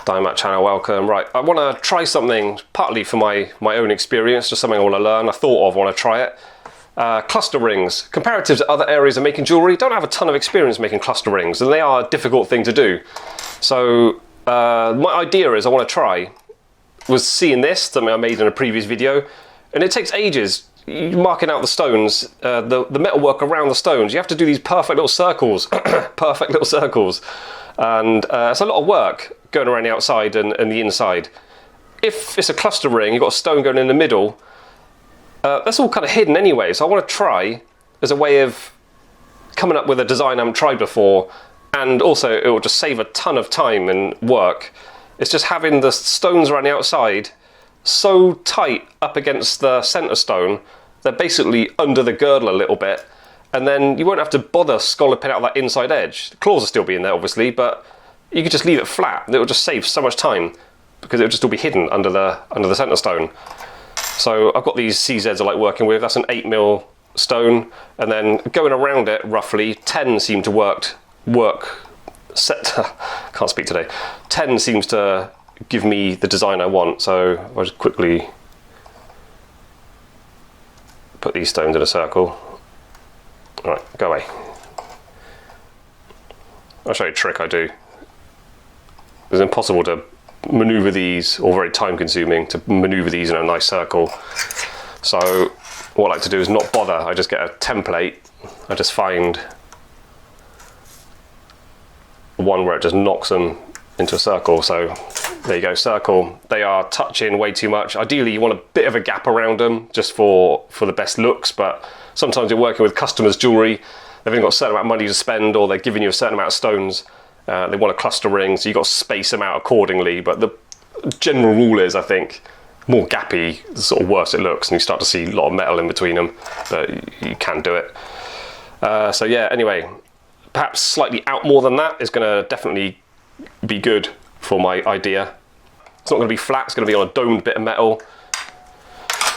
Diamond channel, welcome. Right, I want to try something partly for my own experience, just something I want to learn. I thought of, want to try it. Cluster rings. Comparative to other areas of making jewellery, don't have a ton of experience making cluster rings, and they are a difficult thing to do. So my idea is I want to try was seeing this, something I made in a previous video, and it takes ages. You're marking out the stones, the metalwork around the stones. You have to do these perfect little circles, perfect little circles, and it's a lot of work going around the outside and the inside. If it's a cluster ring, you've got a stone going in the middle, that's all kind of hidden anyway, so I want to try as a way of coming up with a design I haven't tried before, and also it will just save a ton of time and work. It's just having the stones around the outside so tight up against the centre stone, they're basically under the girdle a little bit, and then you won't have to bother scalloping out that inside edge. The claws will still be in there obviously, but you could just leave it flat. It will just save so much time because it will just all be hidden under the centre stone. So I've got these CZs I like working with. That's an 8mm stone, and then going around it roughly 10 seem to work can't speak today. 10 seems to give me the design I want, so I'll just quickly put these stones in a circle. Right, go away. I'll show you a trick I do. It's impossible to maneuver these, or very time consuming to maneuver these in a nice circle. So what I like to do is not bother. I just get a template. I just find one where it just knocks them into a circle. So there you go, circle. They are touching way too much. Ideally you want a bit of a gap around them just for the best looks, but sometimes you're working with customers' jewellery, they've only got a certain amount of money to spend, or they're giving you a certain amount of stones. They want a cluster ring, so you've got to space them out accordingly, but the general rule is, I think, more gappy, the sort of worse it looks, and you start to see a lot of metal in between them, but you can do it. So yeah, anyway, perhaps slightly out more than that is going to definitely be good for my idea. It's not going to be flat, it's going to be on a domed bit of metal.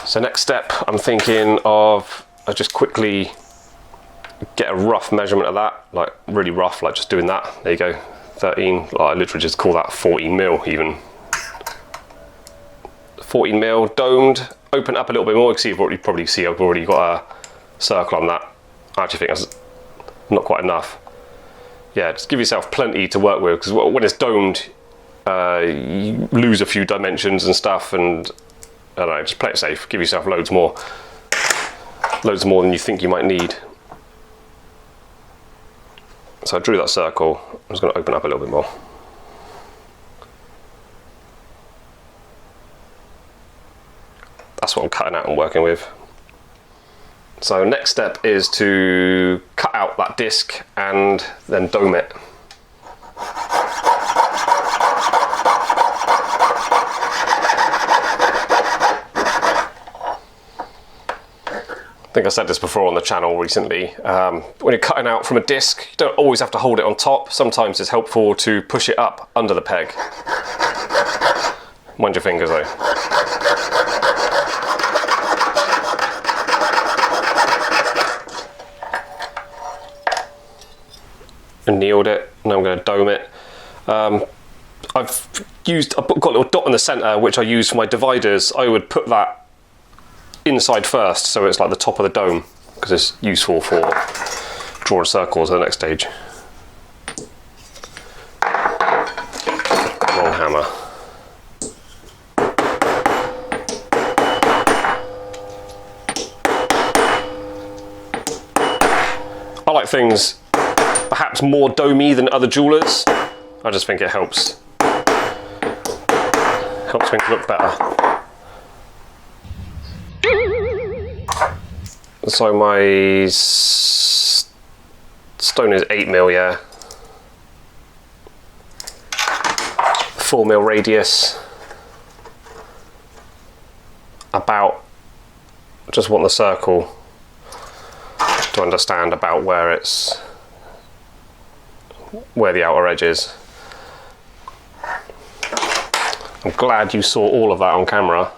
So next step, I'm thinking of, I'll just quickly get a rough measurement of that, like really rough, like just doing that. There you go, 13, like I literally just call that 14mm even. 14mm, domed, open up a little bit more. You can probably see I've already got a circle on that. I actually think that's not quite enough. Yeah, just give yourself plenty to work with, because when it's domed, you lose a few dimensions and stuff, and I don't know, just play it safe. Give yourself loads more than you think you might need. So I drew that circle. I'm just going to open up a little bit more. That's what I'm cutting out and working with. So next step is to cut out that disc and then dome it. I think I said this before on the channel recently. When you're cutting out from a disc, you don't always have to hold it on top. Sometimes it's helpful to push it up under the peg. Mind your fingers though. Annealed it, now I'm going to dome it. I've got a little dot in the centre which I use for my dividers. I would put that inside first, so it's like the top of the dome, because it's useful for drawing circles at the next stage. Long hammer. I like things perhaps more domey than other jewellers. I just think it helps things look better. So my stone is 8mm, yeah. 4mm radius. About, just want the circle to understand about where the outer edge is. I'm glad you saw all of that on camera.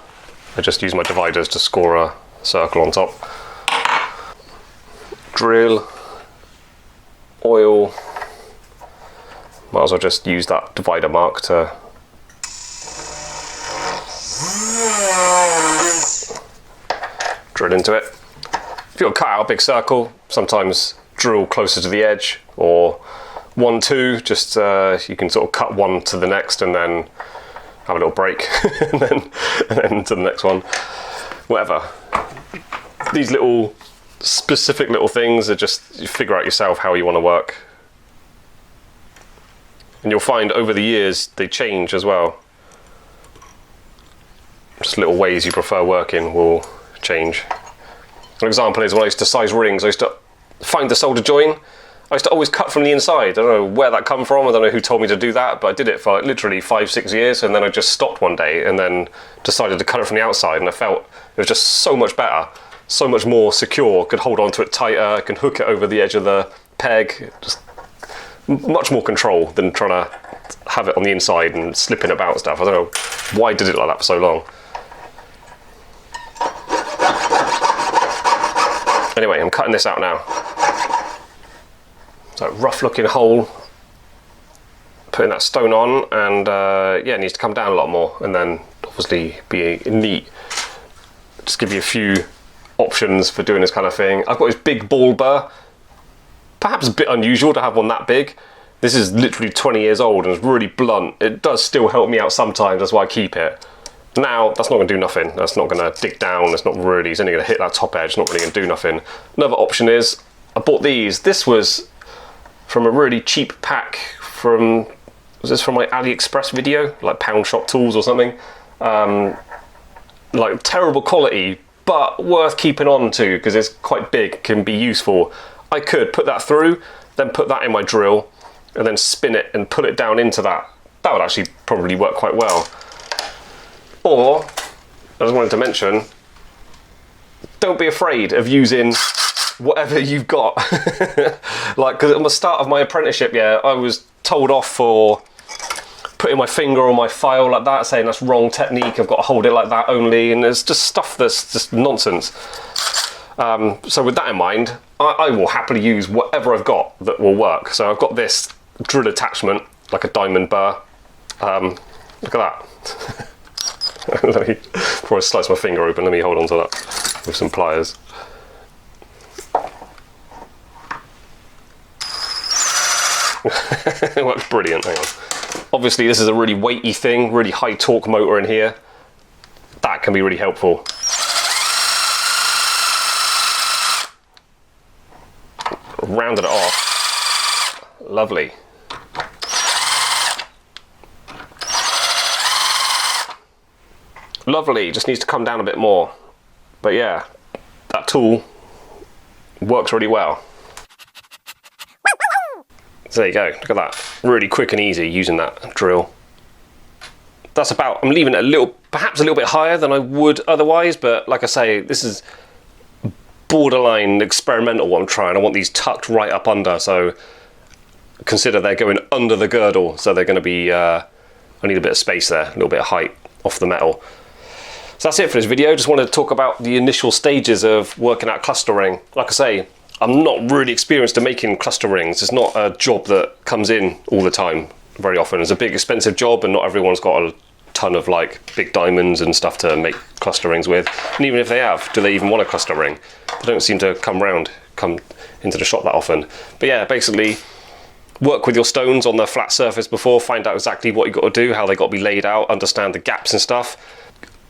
I just used my dividers to score a circle on top. Drill, oil. Might as well just use that divider mark to drill into it. If you've got to cut out a big circle, sometimes drill closer to the edge, or 1, 2, just you can sort of cut one to the next and then have a little break and then to the next one, whatever. These little specific little things are just, you figure out yourself how you want to work. And you'll find over the years they change as well. Just little ways you prefer working will change. An example is when I used to size rings, I used to find the solder joint. I used to always cut from the inside. I don't know where that come from, I don't know who told me to do that, but I did it for like literally 5-6 years, and then I just stopped one day and then decided to cut it from the outside, and I felt it was just so much better, so much more secure, could hold on to it tighter, can hook it over the edge of the peg, just much more control than trying to have it on the inside and slipping about and stuff. I don't know why I did it like that for so long. Anyway, I'm cutting this out now. So rough looking hole, putting that stone on, and yeah, it needs to come down a lot more, and then obviously be neat. Just give you a few options for doing this kind of thing. I've got this big ball burr, perhaps a bit unusual to have one that big. This is literally 20 years old and it's really blunt. It does still help me out sometimes, that's why I keep it. Now, that's not going to do nothing. That's not going to dig down. It's not really, it's only going to hit that top edge. It's not really going to do nothing. Another option is, I bought these. This was from a really cheap pack from, was this from my AliExpress video? Like Pound Shop Tools or something. Like terrible quality, but worth keeping on to because it's quite big, can be useful. I could put that through, then put that in my drill, and then spin it and pull it down into that. That would actually probably work quite well. Or, I just wanted to mention, don't be afraid of using whatever you've got. Like, because at the start of my apprenticeship, yeah, I was told off for putting my finger on my file like that, saying that's wrong technique, I've got to hold it like that only, and there's just stuff that's just nonsense. So with that in mind, I will happily use whatever I've got that will work. So I've got this drill attachment, like a diamond burr. Look at that. Let me, before I slice my finger open, let me hold on to that with some pliers. It works brilliant, hang on. Obviously this is a really weighty thing, really high torque motor in here. That can be really helpful. Rounded it off. Lovely. Lovely, just needs to come down a bit more. But yeah, that tool works really well. So there you go, look at that. Really quick and easy using that drill. That's about, I'm leaving it a little, perhaps a little bit higher than I would otherwise, but like I say, this is borderline experimental what I'm trying. I want these tucked right up under, so consider they're going under the girdle, so they're going to be, I need a bit of space there, a little bit of height off the metal. So that's it for this video. Just wanted to talk about the initial stages of working out cluster ring. Like I say, I'm not really experienced in making cluster rings. It's not a job that comes in all the time very often. It's a big expensive job and not everyone's got a ton of like big diamonds and stuff to make cluster rings with. And even if they have, do they even want a cluster ring? They don't seem to come into the shop that often. But yeah, basically work with your stones on the flat surface before, find out exactly what you've got to do, how they got to be laid out, understand the gaps and stuff.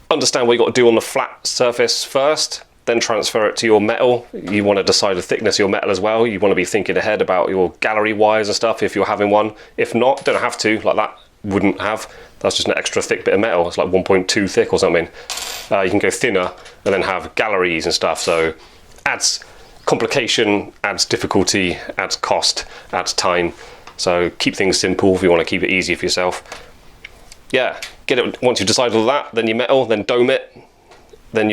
Understand what you've got to do on the flat surface first, then transfer it to your metal. You want to decide the thickness of your metal as well. You want to be thinking ahead about your gallery wires and stuff if you're having one. If not, don't have to, like that wouldn't have. That's just an extra thick bit of metal. It's like 1.2 thick or something. You can go thinner and then have galleries and stuff. So adds complication, adds difficulty, adds cost, adds time. So keep things simple if you want to keep it easy for yourself. Yeah, get it once you've decided all that, then your metal, then dome it, then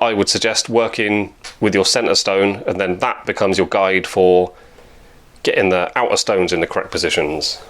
I would suggest working with your center stone, and then that becomes your guide for getting the outer stones in the correct positions.